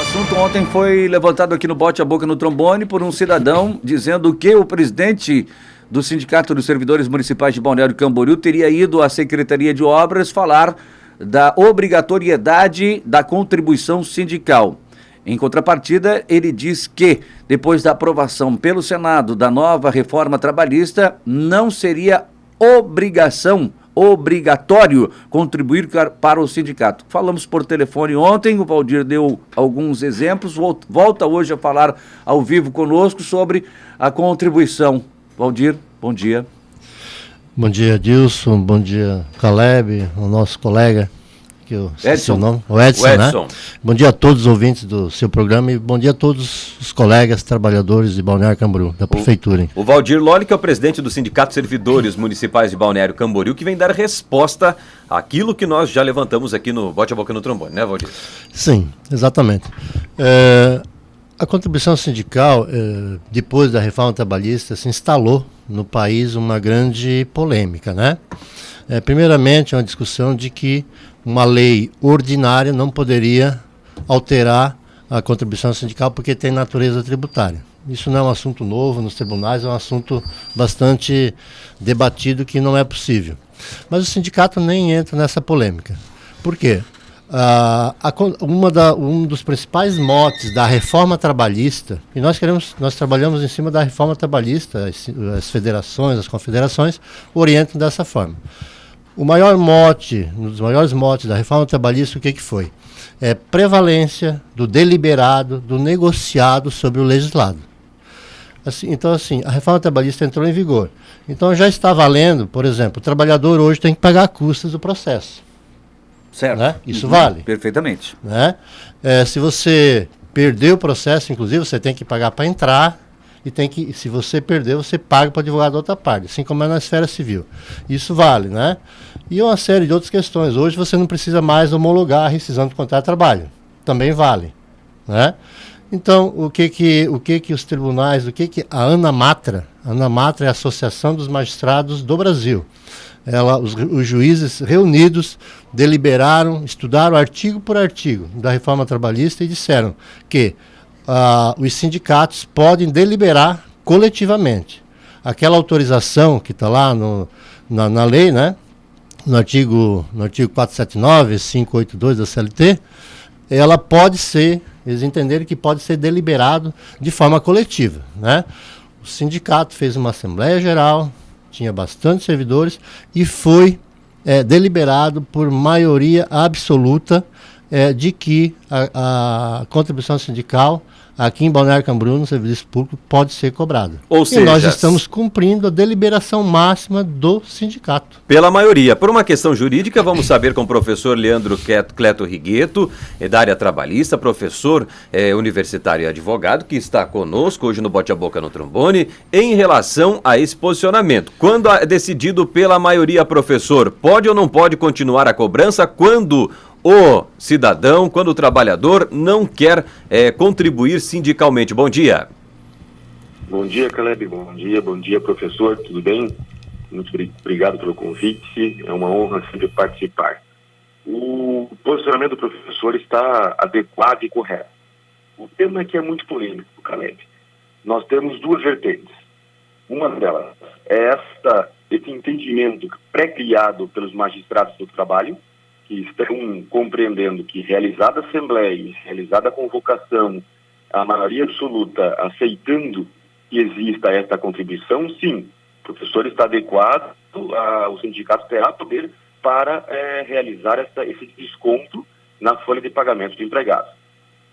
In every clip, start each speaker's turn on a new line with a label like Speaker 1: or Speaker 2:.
Speaker 1: assunto ontem foi levantado aqui no Bote a Boca no Trombone por um cidadão dizendo que o presidente do Sindicato dos Servidores Municipais de Balneário Camboriú teria ido à Secretaria de Obras falar da obrigatoriedade da contribuição sindical. Em contrapartida, ele diz que, depois da aprovação pelo Senado da nova reforma trabalhista, não seria obrigatório contribuir para o sindicato. Falamos por telefone ontem, o Valdir deu alguns exemplos, volta hoje a falar ao vivo conosco sobre a contribuição. Valdir, bom dia.
Speaker 2: Bom dia, Dilson, bom dia, Caleb, o nosso colega, que eu esqueci seu nome, o Edson, né? Bom dia a todos os ouvintes do seu programa e bom dia a todos os colegas trabalhadores de Balneário Camboriú, da Prefeitura.
Speaker 3: O Valdir Lolli, que é o presidente do Sindicato de Servidores Municipais de Balneário Camboriú, que vem dar resposta àquilo que nós já levantamos aqui no Bote a Boca no Trombone, né, Valdir?
Speaker 2: Sim, exatamente. A contribuição sindical, depois da reforma trabalhista, se instalou no país uma grande polêmica, né? Primeiramente, uma discussão de que uma lei ordinária não poderia alterar a contribuição sindical porque tem natureza tributária. Isso não é um assunto novo nos tribunais, é um assunto bastante debatido que não é possível. Mas o sindicato nem entra nessa polêmica. Por quê? Um dos principais motes da reforma trabalhista, e nós trabalhamos em cima da reforma trabalhista, as federações, as confederações orientam dessa forma. Um dos maiores motes da reforma trabalhista, o que foi? Prevalência do deliberado, do negociado sobre o legislado. Então, a reforma trabalhista entrou em vigor. Então, já está valendo, por exemplo, o trabalhador hoje tem que pagar custas do processo.
Speaker 1: Certo.
Speaker 2: Né? Isso vale.
Speaker 1: Perfeitamente.
Speaker 2: Né? Se você perdeu o processo, inclusive, você tem que pagar para entrar e se você perder, você paga para o advogado da outra parte, assim como é na esfera civil. Isso vale, né? E uma série de outras questões. Hoje você não precisa mais homologar a rescisão do contrato de trabalho. Também vale, né? Então, o que os tribunais, a ANAMATRA é a Associação dos Magistrados do Brasil. Os juízes reunidos deliberaram, estudaram artigo por artigo da reforma trabalhista e disseram que os sindicatos podem deliberar coletivamente. Aquela autorização que está lá na lei, né? No artigo 479, 582 da CLT, ela pode ser, eles entenderam que pode ser deliberado de forma coletiva, né? O sindicato fez uma Assembleia Geral, tinha bastante servidores e foi deliberado por maioria absoluta de que a contribuição sindical aqui em Balneário Camboriú, no serviço público, pode ser cobrada.
Speaker 3: Ou seja,
Speaker 2: nós estamos cumprindo a deliberação máxima do sindicato.
Speaker 3: Pela maioria. Por uma questão jurídica, vamos saber com o professor Leandro Cleto Rigueto, da área trabalhista, professor universitário e advogado, que está conosco hoje no Bote a Boca no Trombone, em relação a esse posicionamento. Quando é decidido pela maioria, professor, pode ou não pode continuar a cobrança quando o cidadão, quando o trabalhador não quer contribuir sindicalmente? Bom dia.
Speaker 4: Bom dia, Caleb. Bom dia, professor. Tudo bem? Muito obrigado pelo convite. É uma honra sempre participar. O posicionamento do professor está adequado e correto. O tema aqui é muito polêmico, Caleb. Nós temos duas vertentes. Uma delas é esse entendimento pré-criado pelos magistrados do trabalho, que estão compreendendo que, realizada a Assembleia, realizada a convocação, a maioria absoluta aceitando que exista esta contribuição, sim, o professor está adequado, o sindicato terá poder para realizar esse desconto na folha de pagamento de empregados.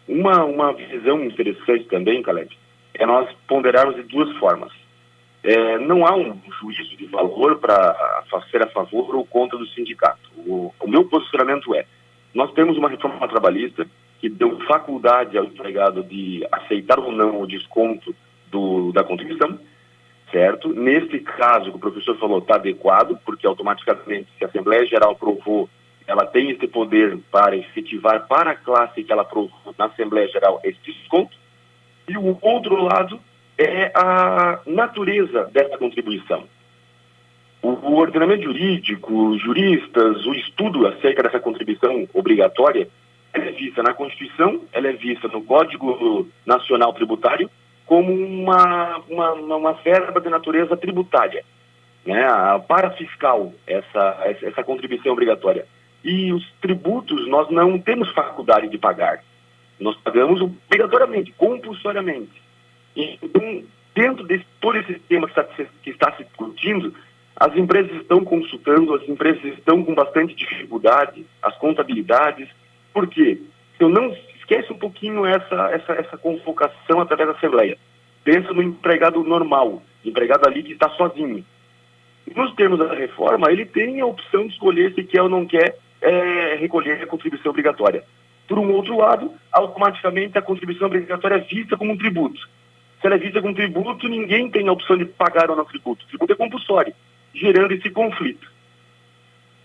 Speaker 4: Uma visão interessante também, Caleb, é nós ponderarmos de duas formas. Não há um juízo de valor para ser a favor ou contra do sindicato. O meu posicionamento nós temos uma reforma trabalhista que deu faculdade ao empregado de aceitar ou não o desconto da contribuição, certo? Nesse caso que o professor falou, está adequado, porque automaticamente, se a Assembleia Geral aprovou, ela tem esse poder para efetivar para a classe que ela aprovou na Assembleia Geral esse desconto. E o outro lado é a natureza dessa contribuição. O ordenamento jurídico, os juristas, o estudo acerca dessa contribuição obrigatória é vista na Constituição, ela é vista no Código Nacional Tributário como uma verba de natureza tributária, né? Para fiscal, essa contribuição obrigatória. E os tributos nós não temos faculdade de pagar. Nós pagamos obrigatoriamente, compulsoriamente. Então, dentro de todo esse tema que está se discutindo, as empresas estão consultando, as empresas estão com bastante dificuldade, as contabilidades. Por quê? Eu não esquece um pouquinho essa convocação através da Assembleia. Pensa no empregado normal, empregado ali que está sozinho. Nos termos da reforma, ele tem a opção de escolher se quer ou não quer recolher a contribuição obrigatória. Por um outro lado, automaticamente a contribuição obrigatória é vista como um tributo. Se ela é vista como tributo, ninguém tem a opção de pagar ou não tributo. O tributo é compulsório, gerando esse conflito.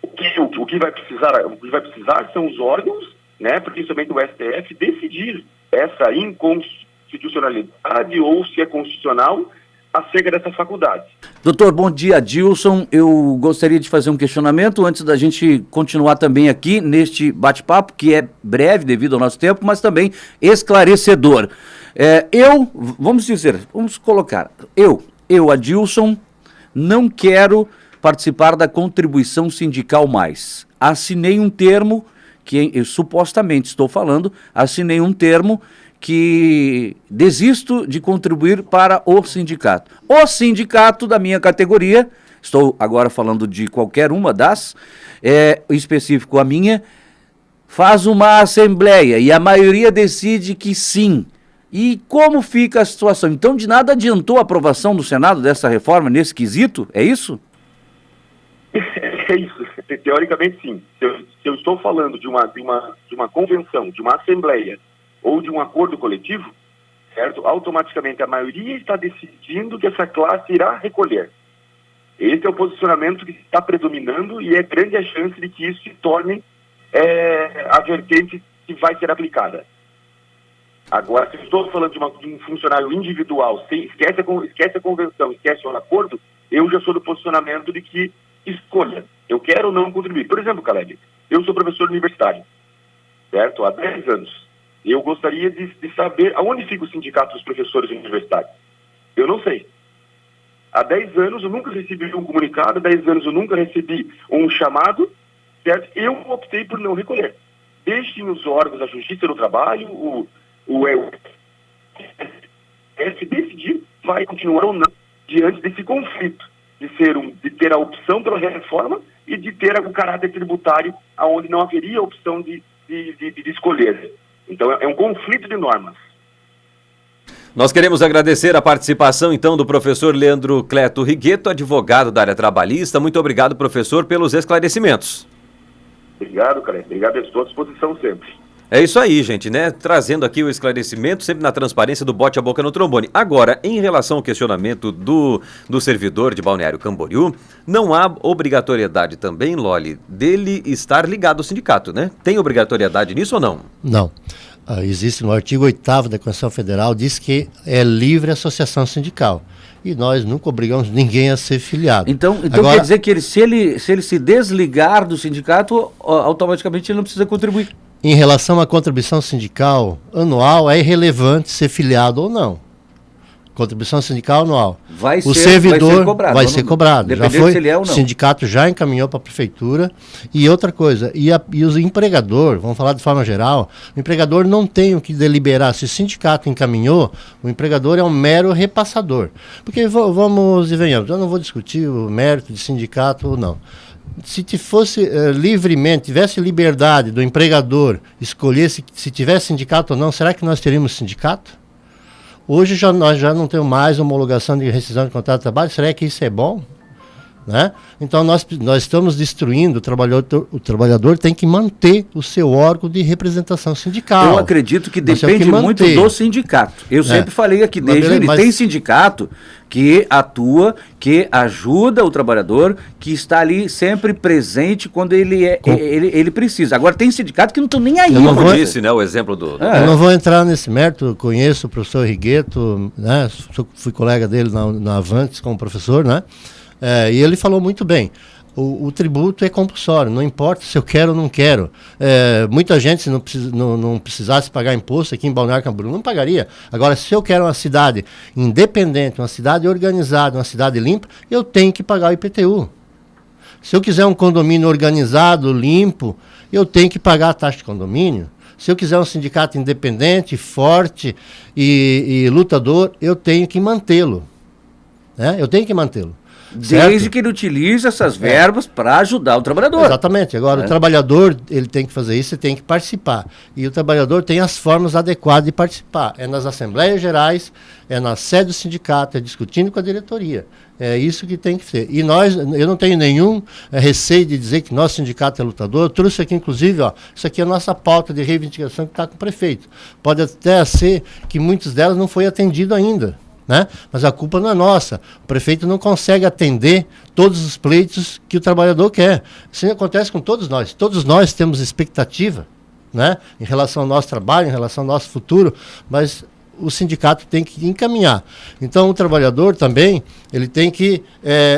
Speaker 4: O que vai precisar são os órgãos, né, principalmente o STF, decidir essa inconstitucionalidade ou se é constitucional acerca dessa faculdade.
Speaker 1: Doutor, bom dia, Adilson. Eu gostaria de fazer um questionamento antes da gente continuar também aqui neste bate-papo, que é breve devido ao nosso tempo, mas também esclarecedor. Vamos colocar, eu, Adilson, não quero participar da contribuição sindical mais. Assinei um termo, que eu supostamente estou falando, assinei um termo que desisto de contribuir para o sindicato. O sindicato da minha categoria, estou agora falando de qualquer uma das, específico a minha, faz uma assembleia e a maioria decide que sim. E como fica a situação? Então, de nada adiantou a aprovação do Senado dessa reforma nesse quesito? É isso?
Speaker 4: É isso. Teoricamente, sim. Se eu estou falando de uma convenção, de uma assembleia, ou de um acordo coletivo, certo? Automaticamente a maioria está decidindo que essa classe irá recolher. Esse é o posicionamento que está predominando e é grande a chance de que isso se torne a vertente que vai ser aplicada. Agora, se eu estou falando de um funcionário individual, esquece a convenção, esquece o acordo, eu já sou do posicionamento de que escolha. Eu quero ou não contribuir. Por exemplo, Caleb, eu sou professor universitário, certo? Há 10 anos. Eu gostaria de saber aonde fica o sindicato dos professores universitários. Eu não sei. Há 10 anos eu nunca recebi um comunicado, há 10 anos eu nunca recebi um chamado, certo? Eu optei por não recolher. Deixem os órgãos da Justiça do Trabalho, o decidir vai continuar ou não diante desse conflito de ter a opção pela reforma e de ter o caráter tributário aonde não haveria a opção de escolher. Então, é um conflito de normas.
Speaker 3: Nós queremos agradecer a participação, então, do professor Leandro Cleto Rigueto, advogado da área trabalhista. Muito obrigado, professor, pelos esclarecimentos.
Speaker 4: Obrigado, cara. Obrigado, estou à disposição sempre.
Speaker 3: É isso aí, gente, né? Trazendo aqui o esclarecimento, sempre na transparência do bote a boca no trombone. Agora, em relação ao questionamento do servidor de Balneário Camboriú, não há obrigatoriedade também, Loli, dele estar ligado ao sindicato, né? Tem obrigatoriedade nisso ou não?
Speaker 2: Não. Existe no artigo 8º da Constituição Federal, diz que é livre associação sindical. E nós nunca obrigamos ninguém a ser filiado.
Speaker 1: Então agora, quer dizer que se ele se desligar do sindicato, automaticamente ele não precisa contribuir.
Speaker 2: Em relação à contribuição sindical anual, é irrelevante ser filiado ou não. Contribuição sindical anual.
Speaker 1: O servidor
Speaker 2: vai ser cobrado. Já foi,
Speaker 1: se ele é ou não.
Speaker 2: O sindicato já encaminhou para a prefeitura. E outra coisa, e o empregador, vamos falar de forma geral, o empregador não tem o que deliberar. Se o sindicato encaminhou, o empregador é um mero repassador. Porque vamos e venhamos, eu não vou discutir o mérito de sindicato ou não. Se fosse livremente, tivesse liberdade do empregador escolher se tivesse sindicato ou não, será que nós teríamos sindicato? Hoje nós já não temos mais homologação de rescisão de contrato de trabalho, será que isso é bom? Né? Então nós estamos destruindo, o trabalhador tem que manter o seu órgão de representação sindical.
Speaker 1: Eu acredito que depende muito do sindicato. Eu sempre falei aqui, tem sindicato que atua, que ajuda o trabalhador, que está ali sempre presente quando ele precisa. Agora tem sindicato que não estão nem aí.
Speaker 3: Como disse, né, o exemplo do...
Speaker 2: Eu não vou entrar nesse mérito, conheço o professor Rigueto, né, fui colega dele na Avantes como professor, né? E ele falou muito bem. o tributo é compulsório, não importa se eu quero ou não quero. Muita gente, se não precisasse pagar imposto aqui em Balneário Camboriú, não pagaria. Agora, se eu quero uma cidade independente, uma cidade organizada, uma cidade limpa, eu tenho que pagar o IPTU. Se eu quiser um condomínio organizado, limpo, eu tenho que pagar a taxa de condomínio. Se eu quiser um sindicato independente, forte e lutador, eu tenho que mantê-lo. Né? Eu tenho que mantê-lo.
Speaker 1: Desde
Speaker 2: certo?
Speaker 1: que ele utilize essas verbas para ajudar o trabalhador.
Speaker 2: Exatamente. Agora, o trabalhador, ele tem que fazer isso e tem que participar. E o trabalhador tem as formas adequadas de participar. É nas assembleias gerais, é na sede do sindicato, é discutindo com a diretoria. É isso que tem que ser. E eu não tenho nenhum receio de dizer que nosso sindicato é lutador. Eu trouxe aqui, inclusive, isso aqui é a nossa pauta de reivindicação que está com o prefeito. Pode até ser que muitas delas não foi atendido ainda. Né? Mas a culpa não é nossa. O prefeito não consegue atender todos os pleitos que o trabalhador quer. Isso acontece com todos nós. Todos nós temos expectativa, né? Em relação ao nosso trabalho, em relação ao nosso futuro, mas o sindicato tem que encaminhar. Então, o trabalhador também, ele tem que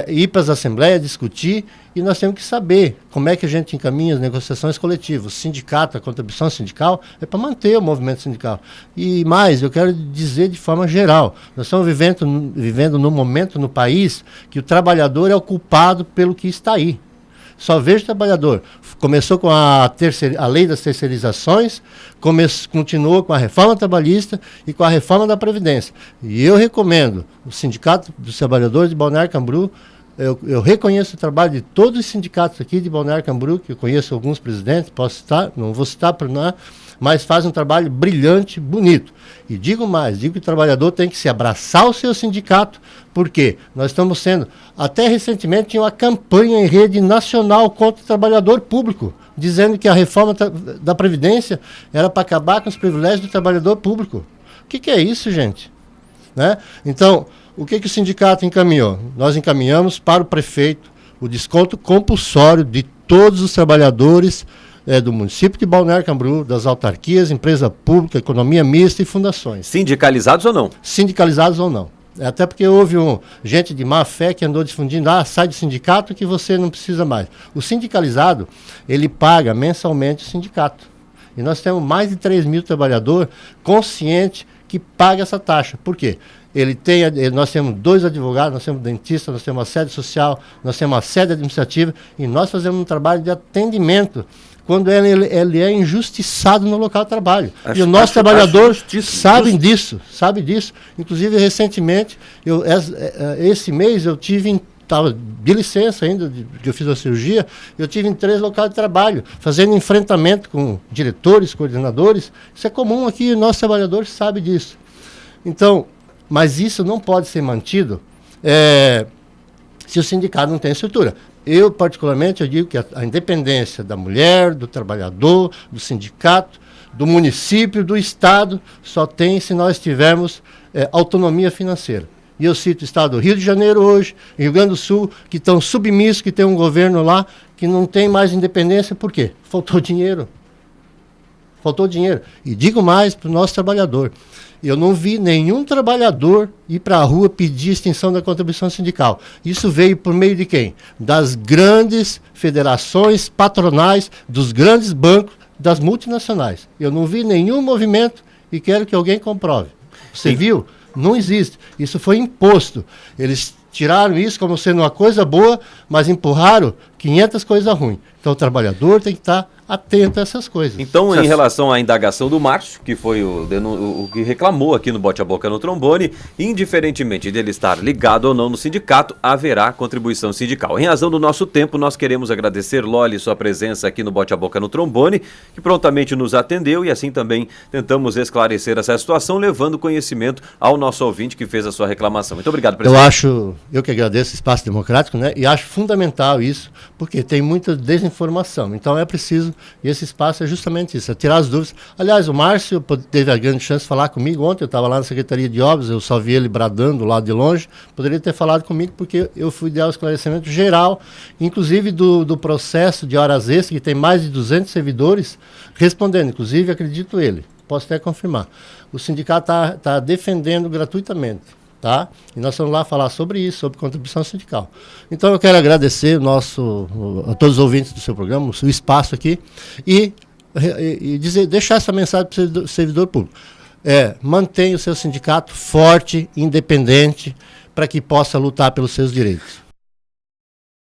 Speaker 2: ir para as assembleias, discutir, e nós temos que saber como é que a gente encaminha as negociações coletivas. O sindicato, a contribuição sindical, é para manter o movimento sindical. E mais, eu quero dizer de forma geral, nós estamos vivendo num momento no país que o trabalhador é o culpado pelo que está aí. Só vejo trabalhador. Começou com a lei das terceirizações, continuou com a reforma trabalhista e com a reforma da Previdência. E eu recomendo, o Sindicato dos Trabalhadores de Balneário Camboriú, eu reconheço o trabalho de todos os sindicatos aqui de Balneário Camboriú, que eu conheço alguns presidentes, posso citar, não vou citar por nada, mas fazem um trabalho brilhante, bonito. E digo mais, digo que o trabalhador tem que se abraçar ao seu sindicato, porque nós estamos sendo, até recentemente tinha uma campanha em rede nacional contra o trabalhador público, dizendo que a reforma da Previdência era para acabar com os privilégios do trabalhador público. O que é isso, gente? Né? Então, o que o sindicato encaminhou? Nós encaminhamos para o prefeito o desconto compulsório de todos os trabalhadores do município de Balneário Camboriú, das autarquias, empresa pública, economia mista e fundações.
Speaker 3: Sindicalizados ou não?
Speaker 2: Sindicalizados ou não. Até porque houve gente de má fé que andou difundindo, sai do sindicato que você não precisa mais. O sindicalizado, ele paga mensalmente o sindicato. E nós temos mais de 3 mil trabalhadores conscientes que pagam essa taxa. Por quê? Nós temos 2 advogados, nós temos dentista, nós temos uma sede social, nós temos uma sede administrativa e nós fazemos um trabalho de atendimento quando ele é injustiçado no local de trabalho. E o nosso trabalhador sabe disso. Inclusive, recentemente, esse mês eu estava de licença ainda, que eu fiz a cirurgia, eu tive em 3 locais de trabalho, fazendo enfrentamento com diretores, coordenadores. Isso é comum aqui, nossos trabalhadores sabem disso. Então, mas isso não pode ser mantido se o sindicato não tem estrutura. Eu, particularmente, eu digo que a independência da mulher, do trabalhador, do sindicato, do município, do Estado, só tem se nós tivermos autonomia financeira. E eu cito o Estado do Rio de Janeiro hoje, Rio Grande do Sul, que estão submissos, que tem um governo lá que não tem mais independência. Por quê? Faltou dinheiro. E digo mais para o nosso trabalhador. Eu não vi nenhum trabalhador ir para a rua pedir extinção da contribuição sindical. Isso veio por meio de quem? Das grandes federações patronais, dos grandes bancos, das multinacionais. Eu não vi nenhum movimento e quero que alguém comprove. Você viu? Não existe. Isso foi imposto. Eles tiraram isso como sendo uma coisa boa, mas empurraram 500 coisas ruins. Então o trabalhador tem que estar atento a essas coisas.
Speaker 3: Então, em relação à indagação do Márcio, que foi o que reclamou aqui no Bote a Boca no Trombone, indiferentemente dele estar ligado ou não no sindicato, haverá contribuição sindical. Em razão do nosso tempo, nós queremos agradecer, Loli, sua presença aqui no Bote a Boca no Trombone, que prontamente nos atendeu e assim também tentamos esclarecer essa situação, levando conhecimento ao nosso ouvinte que fez a sua reclamação. Muito obrigado, presidente.
Speaker 2: Eu que agradeço o espaço democrático, né? E acho fundamental isso, porque tem muita desinformação. Então é preciso, e esse espaço é justamente isso, é tirar as dúvidas. Aliás, o Márcio teve a grande chance de falar comigo ontem, eu estava lá na Secretaria de Obras, eu só vi ele bradando lá de longe, poderia ter falado comigo porque eu fui dar o esclarecimento geral, inclusive do processo de horas extras, que tem mais de 200 servidores respondendo, inclusive acredito ele, posso até confirmar. O sindicato está defendendo gratuitamente tá? E nós vamos lá falar sobre isso, sobre contribuição sindical. Então eu quero agradecer a todos os ouvintes do seu programa, o seu espaço aqui, e deixar essa mensagem para o servidor público. Mantenha o seu sindicato forte, independente, para que possa lutar pelos seus direitos.